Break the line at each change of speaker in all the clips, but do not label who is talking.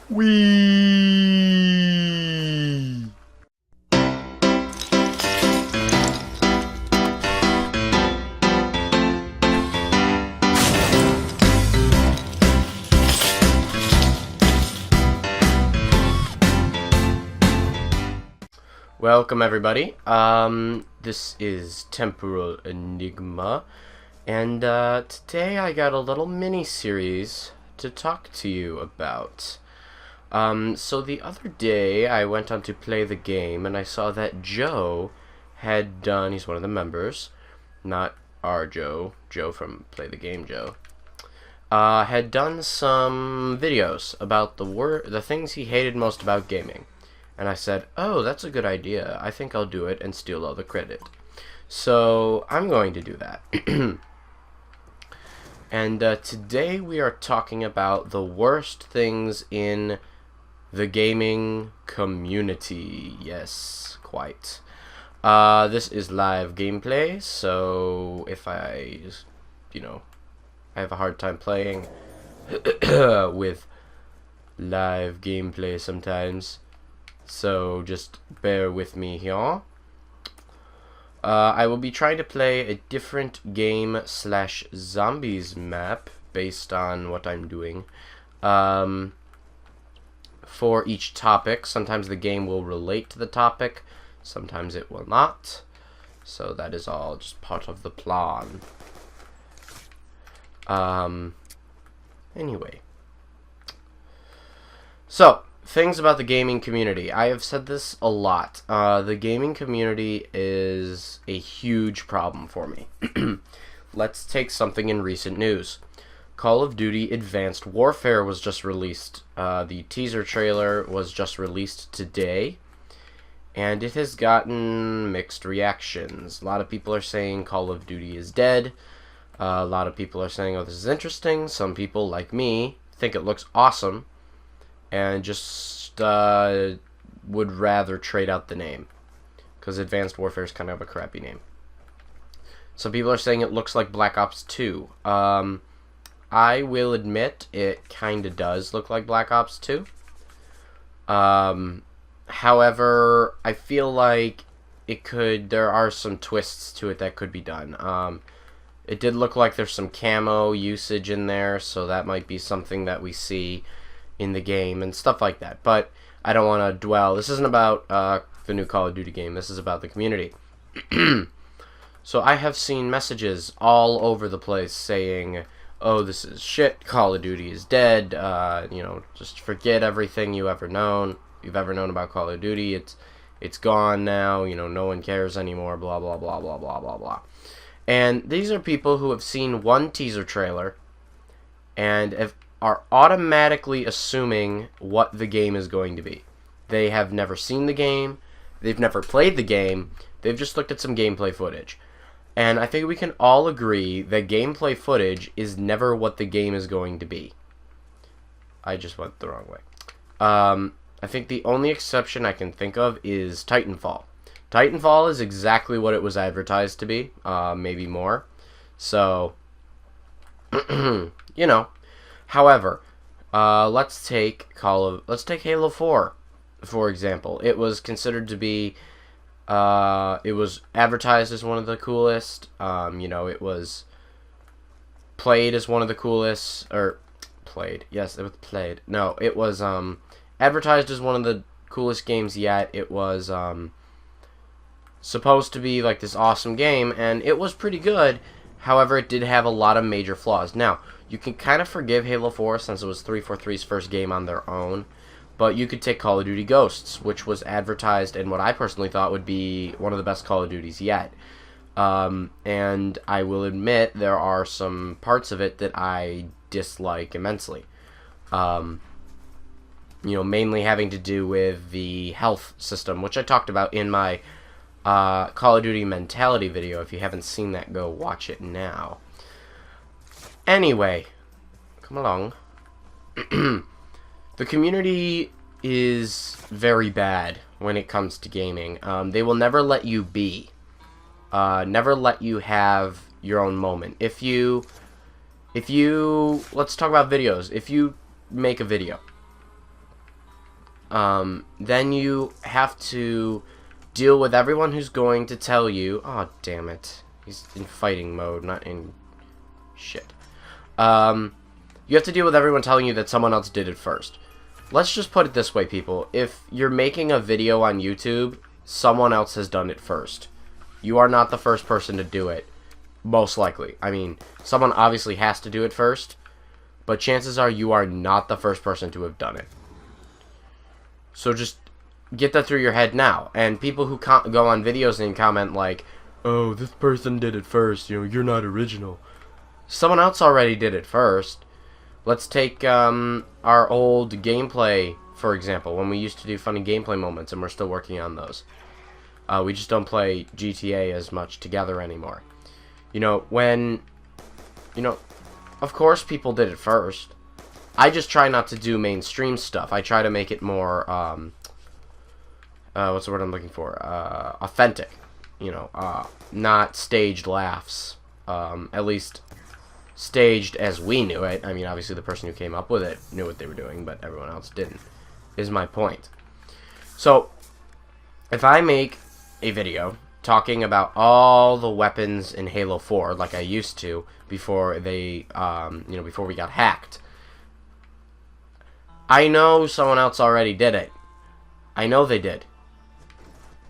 Wee. Welcome everybody. This is Temporal Enigma, and today I got a little mini-series to talk to you about. So the other day I went on to play the game, and I saw that Joe had done, he's one of the members, not our Joe from Play the Game Joe, had done some videos about the things he hated most about gaming. And I said, oh, that's a good idea. I think I'll do it and steal all the credit. So I'm going to do that. And today we are talking about the worst things in the gaming community. Yes, quite. This is live gameplay, so if I have a hard time playing with live gameplay sometimes. So just bear with me here. I will be trying to play a different game / zombies map based on what I'm doing. For each topic, sometimes the game will relate to the topic, sometimes it will not. So that is all just part of the plan. Anyway. So, things about the gaming community. I have said this a lot. The gaming community is a huge problem for me. Let's take something in recent news. Call of Duty Advanced Warfare was just released. The teaser trailer was just released today, and it has gotten mixed reactions. A lot of people are saying Call of Duty is dead. A lot of people are saying, oh, this is interesting. Some people, like me, think it looks awesome and just would rather trade out the name, because Advanced Warfare is kind of a crappy name. Some people are saying it looks like Black Ops 2. I will admit it kind of does look like Black Ops 2. However, I feel like there are some twists to it that could be done. It did look like there's some camo usage in there, so that might be something that we see in the game and stuff like that. But I don't want to dwell. This isn't about the new Call of Duty game. This is about the community. So I have seen messages all over the place saying, oh, this is shit, Call of Duty is dead, just forget everything you've ever known about Call of Duty. It's gone now, no one cares anymore, blah blah blah blah blah blah blah. And these are people who have seen one teaser trailer and are automatically assuming what the game is going to be. They have never seen the game, they've never played the game, they've just looked at some gameplay footage. And I think we can all agree that gameplay footage is never what the game is going to be. I just went the wrong way. I think the only exception I can think of is Titanfall. Titanfall is exactly what it was advertised to be, maybe more. So, However, let's take Halo 4, for example. It was considered to be, it was advertised as one of the coolest. It was played as one of the coolest, or played. Yes, it was played. No, it was advertised as one of the coolest games yet. It was supposed to be like this awesome game, and it was pretty good. However, it did have a lot of major flaws. Now, you can kind of forgive Halo 4 since it was 343's first game on their own, but you could take Call of Duty Ghosts, which was advertised in what I personally thought would be one of the best Call of Duties yet. And I will admit there are some parts of it that I dislike immensely. Mainly having to do with the health system, which I talked about in my Call of Duty Mentality video. If you haven't seen that, go watch it now. Anyway, come along. The community is very bad when it comes to gaming. They will never let you be. Never let you have your own moment. If you, let's talk about videos. If you make a video then you have to deal with everyone who's going to tell you, oh, damn it. He's in fighting mode, not in shit. You have to deal with everyone telling you that someone else did it first. Let's just put it this way, people. If you're making a video on YouTube, someone else has done it first. You are not the first person to do it, most likely. I mean, someone obviously has to do it first, but chances are you are not the first person to have done it. So just get that through your head now. And people who go on videos and comment like, oh, this person did it first, you know, you're not original. Someone else already did it first. Let's take our old gameplay, for example, when we used to do funny gameplay moments, and we're still working on those. We just don't play GTA as much together anymore. You know, of course people did it first. I just try not to do mainstream stuff. I try to make it more, what's the word I'm looking for? Authentic. You know, not staged laughs. At least staged as we knew it. I mean, obviously the person who came up with it knew what they were doing, but everyone else didn't, is my point. So, if I make a video talking about all the weapons in Halo 4, like I used to before they, before we got hacked, I know someone else already did it. I know they did.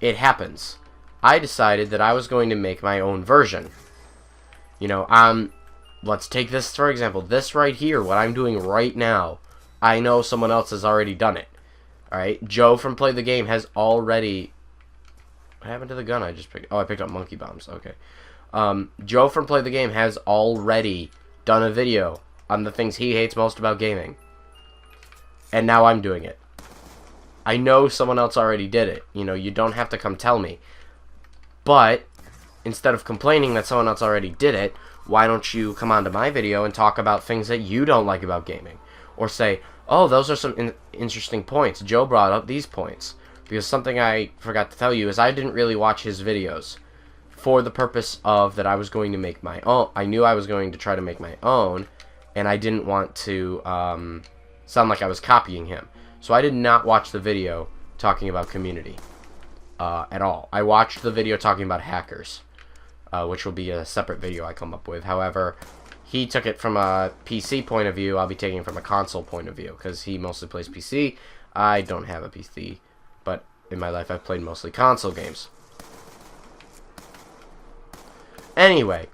It happens. I decided that I was going to make my own version. You know, let's take this for example. This right here, what I'm doing right now, I know someone else has already done it. Alright, Joe from Play the Game has already... What happened to the gun I just picked? Oh, I picked up monkey bombs. Okay. Joe from Play the Game has already done a video on the things he hates most about gaming. And now I'm doing it. I know someone else already did it. You know, you don't have to come tell me. But, instead of complaining that someone else already did it, why don't you come onto my video and talk about things that you don't like about gaming? Or say, oh, those are some interesting points. Joe brought up these points. Because something I forgot to tell you is I didn't really watch his videos for the purpose of that I was going to make my own. I knew I was going to try to make my own, and I didn't want to sound like I was copying him. So I did not watch the video talking about community at all. I watched the video talking about hackers, which will be a separate video I come up with. However, he took it from a PC point of view. I'll be taking it from a console point of view because he mostly plays PC. I don't have a PC, but in my life I've played mostly console games. Anyway,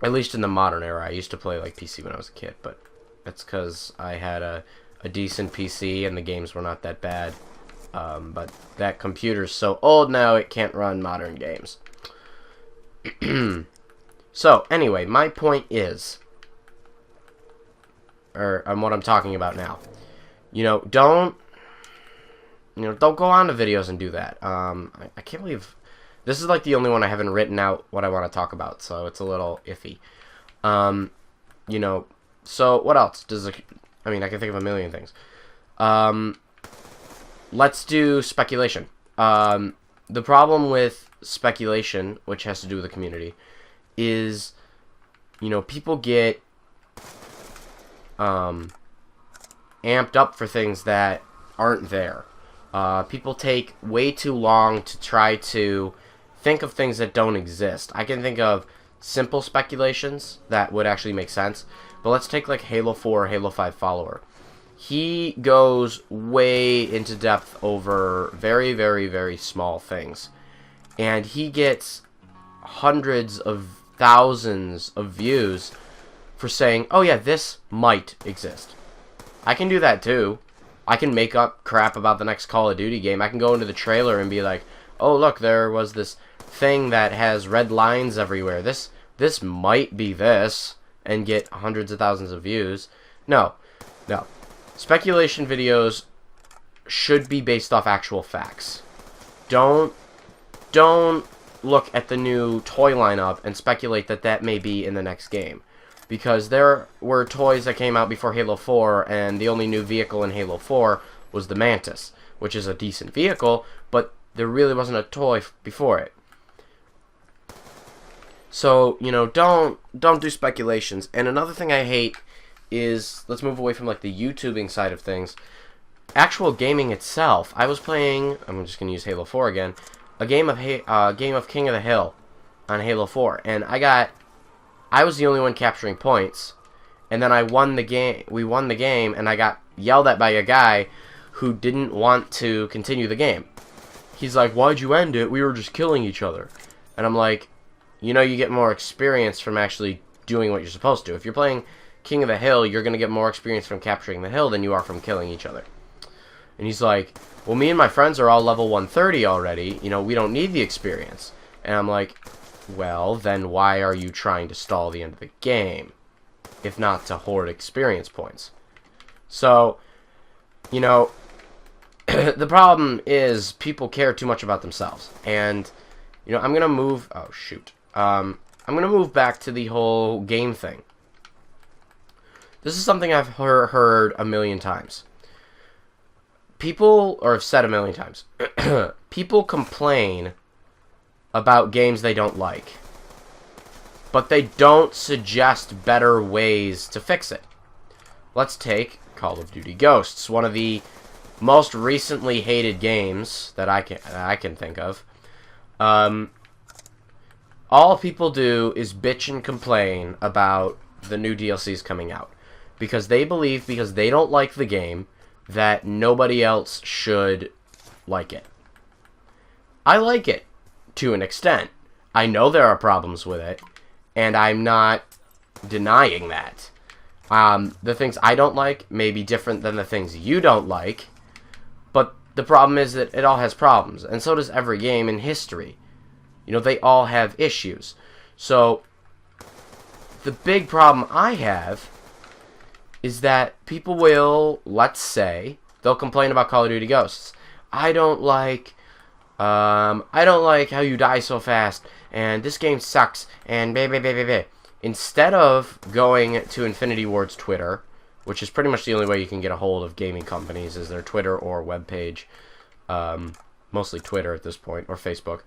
at least in the modern era, I used to play like PC when I was a kid, but that's because I had a decent PC and the games were not that bad. But that computer's so old now it can't run modern games. So, anyway, my point is, or what I'm talking about now, don't go on to videos and do that. I can't believe this is like the only one I haven't written out what I want to talk about, so it's a little iffy. So what else does I mean, I can think of a million things. Let's do speculation. The problem with speculation, which has to do with the community, is, people get amped up for things that aren't there. People take way too long to try to think of things that don't exist. I can think of simple speculations that would actually make sense, but let's take like Halo 4 or Halo 5 follower. He goes way into depth over very, very, very small things. And he gets hundreds of thousands of views for saying, oh yeah, this might exist. I can do that too. I can make up crap about the next Call of Duty game. I can go into the trailer and be like, oh look, there was this thing that has red lines everywhere. This might be this, and get hundreds of thousands of views. No. Speculation videos should be based off actual facts. Don't look at the new toy lineup and speculate that may be in the next game. Because there were toys that came out before Halo 4, and the only new vehicle in Halo 4 was the Mantis, which is a decent vehicle, but there really wasn't a toy before it. So, don't do speculations. And another thing I hate is, let's move away from like the YouTubing side of things. actual gaming itself, I was playing, I'm just going to use Halo 4 again, a game of King of the Hill on Halo 4, and I was the only one capturing points, and then we won the game, and I got yelled at by a guy who didn't want to continue the game. He's like, why'd you end it? We were just killing each other. And I'm like, you know, you get more experience from actually doing what you're supposed to. If you're playing King of the Hill, you're going to get more experience from capturing the hill than you are from killing each other. And he's like, well, me and my friends are all level 130 already. You know, we don't need the experience. And I'm like, well, then why are you trying to stall the end of the game, if not to hoard experience points? So, you know, the problem is people care too much about themselves. And, you know, I'm going to move... Oh, shoot. I'm going to move back to the whole game thing. This is something I've heard a million times. People, or have said a million times, people complain about games they don't like, but they don't suggest better ways to fix it. Let's take Call of Duty Ghosts, one of the most recently hated games that I can think of. All people do is bitch and complain about the new DLCs coming out, because they believe, because they don't like the game, that nobody else should like it. I like it, to an extent. I know there are problems with it, and I'm not denying that. The things I don't like may be different than the things you don't like, but the problem is that it all has problems, and so does every game in history. You know, they all have issues. So, the big problem I have is that people will, let's say, they'll complain about Call of Duty Ghosts. I don't like how you die so fast, and this game sucks, and blah. Instead of going to Infinity Ward's Twitter, which is pretty much the only way you can get a hold of gaming companies, is their Twitter or webpage, mostly Twitter at this point, or Facebook,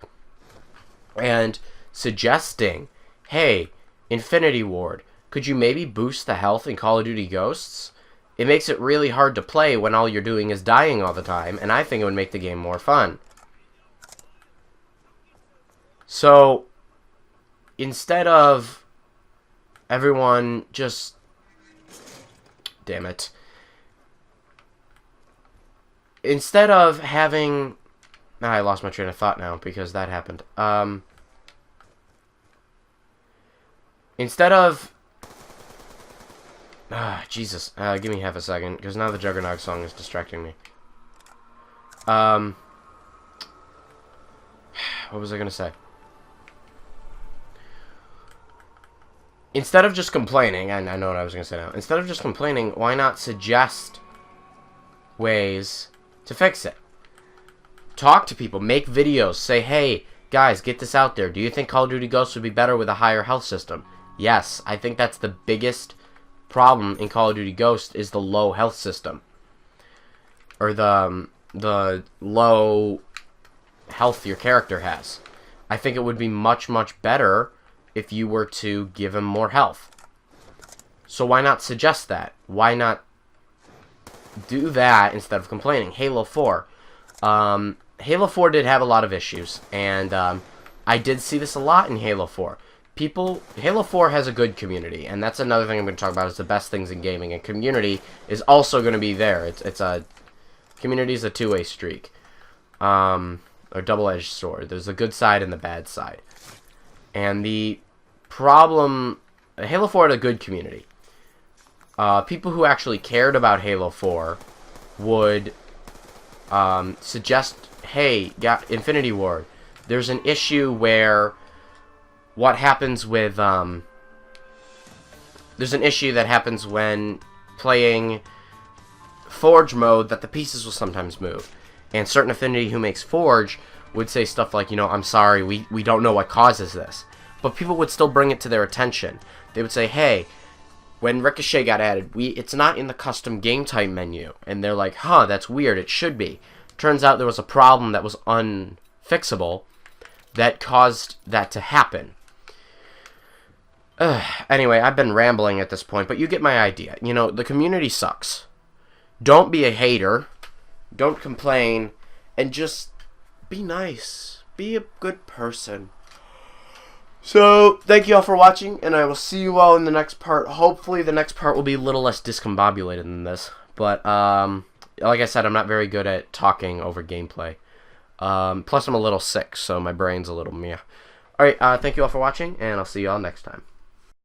and suggesting, hey, Infinity Ward, could you maybe boost the health in Call of Duty Ghosts? It makes it really hard to play when all you're doing is dying all the time, and I think it would make the game more fun. So, instead of everyone just... Damn it. Instead of having... I lost my train of thought now because that happened. Instead of... Jesus. Give me half a second, because now the Juggernaut song is distracting me. What was I going to say? Instead of just complaining, and I know what I was going to say now. Instead of just complaining, why not suggest ways to fix it? Talk to people. Make videos. Say, hey, guys, get this out there. Do you think Call of Duty Ghosts would be better with a higher health system? Yes, I think that's the biggest problem in Call of Duty Ghosts is the low health system. Or the low health your character has. I think it would be much, much better if you were to give him more health. So why not suggest that? Why not do that instead of complaining? Halo 4. Halo 4 did have a lot of issues, and I did see this a lot in Halo 4. Halo 4 has a good community, and that's another thing I'm going to talk about is the best things in gaming, and community is also going to be there. Community is a two-way streak, or double-edged sword. There's the good side and the bad side. And the problem, Halo 4 had a good community. People who actually cared about Halo 4 would suggest, hey, got Infinity Ward. There's an issue where what happens with, there's an issue that happens when playing Forge mode that the pieces will sometimes move. And Certain Affinity, who makes Forge, would say stuff like, you know, I'm sorry, we don't know what causes this. But people would still bring it to their attention. They would say, hey, when Ricochet got added, it's not in the custom game type menu. And they're like, huh, that's weird, it should be. Turns out there was a problem that was unfixable that caused that to happen. Anyway, I've been rambling at this point, but you get my idea. You know, the community sucks. Don't be a hater. don't complain, and just be nice. Be a good person. So, thank you all for watching, and I will see you all in the next part. Hopefully, the next part will be a little less discombobulated than this. But, like I said, I'm not very good at talking over gameplay. Plus, I'm a little sick, so my brain's a little meh. Alright, thank you all for watching, and I'll see you all next time.